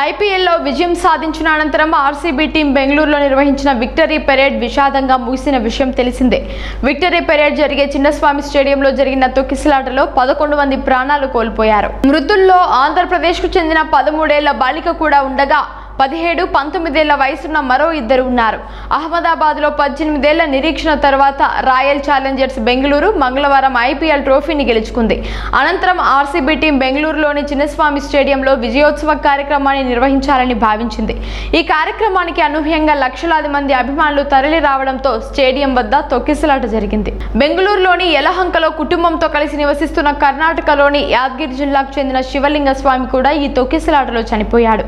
ఐపీఎల్లో విజయం సాధించిన అనంతరం ఆర్సీబీ టీం బెంగళూరులో నిర్వహించిన విక్టరీ పెరేడ్ విషాదంగా ముగిసిన విషయం తెలిసిందే. విక్టరీ పెరేడ్ జరిగే చిన్నస్వామి స్టేడియంలో జరిగిన తొక్కిసలాటలో 11 మంది ప్రాణాలు కోల్పోయారు. మృతుల్లో ఆంధ్రప్రదేశ్కు చెందిన 13 ఏళ్ల బాలిక కూడా ఉండగా 17, 19 ఏళ్ల వయసున్న మరో ఇద్దరు ఉన్నారు. అహ్మదాబాద్లో 18 ఏళ్ల నిరీక్షణ తర్వాత రాయల్ ఛాలెంజర్స్ బెంగళూరు మంగళవారం ఐపీఎల్ ట్రోఫీని గెలుచుకుంది. అనంతరం ఆర్సీబీ టీం బెంగళూరులోని చిన్నస్వామి స్టేడియంలో విజయోత్సవ కార్యక్రమాన్ని నిర్వహించాలని భావించింది. ఈ కార్యక్రమానికి అనూహ్యంగా లక్షలాది మంది అభిమానులు తరలి రావడంతో స్టేడియం వద్ద తొక్కిసలాట జరిగింది. బెంగళూరులోని యలహంకలో కుటుంబంతో కలిసి నివసిస్తున్న కర్ణాటకలోని యాదగిరి జిల్లాకు చెందిన శివలింగ స్వామి కూడా ఈ తొక్కిసలాటలో చనిపోయాడు.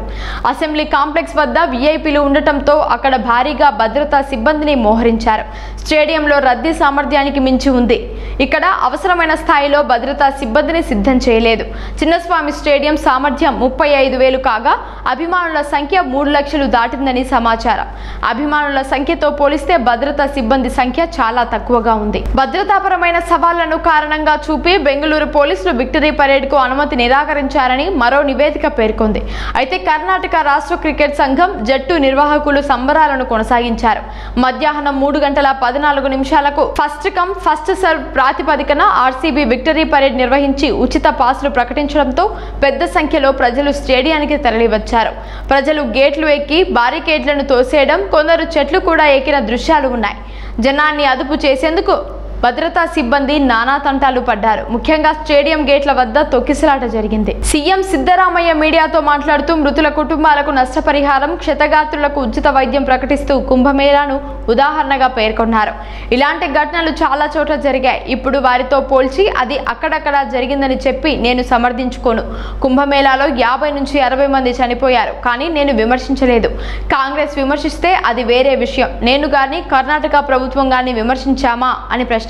అసెంబ్లీ కాంప్లెక్స్ వద్ద వీఐపీలు ఉండటంతో అక్కడ భారీగా భద్రతా సిబ్బందిని మోహరించారు. స్టేడియంలో రద్దీ సామర్థ్యానికి మించి ఉంది. ఇక్కడ అవసరమైన స్థాయిలో భద్రతా సిబ్బందిని సిద్ధం చేయలేదు. చిన్నస్వామి స్టేడియం సామర్థ్యం 35,000 కాగా అభిమానుల సంఖ్య 3 లక్షలు దాటిందని సమాచారం. అభిమానుల సంఖ్యతో పోలిస్తే భద్రతా సిబ్బంది సంఖ్య చాలా తక్కువగా ఉంది. భద్రతాపరమైన సవాళ్లను కారణంగా చూపి బెంగళూరు పోలీసులు విక్టరీ పరేడ్ కు అనుమతి నిరాకరించారని మరో నివేదిక పేర్కొంది. అయితే కర్ణాటక రాష్ట్ర క్రికెట్ సంఘం జట్టు నిర్వాహకులు సంబరాలను కొనసాగించారు. మధ్యాహ్నం 3:14 ఫస్ట్ కమ్ ఫస్ట్ సర్వ్ ప్రాతిపదికన ఆర్సీబీ విక్టరీ పరేడ్ నిర్వహించి ఉచిత పాసులు ప్రకటించడంతో పెద్ద సంఖ్యలో ప్రజలు స్టేడియానికి తరలివచ్చారు. ప్రజలు గేట్లు ఎక్కి బారికేడ్లను తోసేయడం, కొందరు చెట్లు కూడా ఎక్కిన దృశ్యాలు ఉన్నాయి. జనాన్ని అదుపు చేసేందుకు భద్రతా సిబ్బంది నానా తంటాలు పడ్డారు. ముఖ్యంగా స్టేడియం గేట్ల వద్ద తొక్కిసలాట జరిగింది. సీఎం సిద్ధరామయ్య మీడియాతో మాట్లాడుతూ మృతుల కుటుంబాలకు నష్టపరిహారం, క్షతగాత్రులకు ఉచిత వైద్యం ప్రకటిస్తూ కుంభమేళాను ఉదాహరణగా పేర్కొన్నారు. ఇలాంటి ఘటనలు చాలా చోట్ల జరిగాయి. ఇప్పుడు వారితో పోల్చి అది అక్కడక్కడ జరిగిందని చెప్పి నేను సమర్థించుకోను. కుంభమేళాలో 50 నుంచి 60 మంది చనిపోయారు. కానీ నేను విమర్శించలేదు. కాంగ్రెస్ విమర్శిస్తే అది వేరే విషయం. నేను గాని కర్ణాటక ప్రభుత్వం గాని విమర్శించామా అని ప్రశ్నించారు.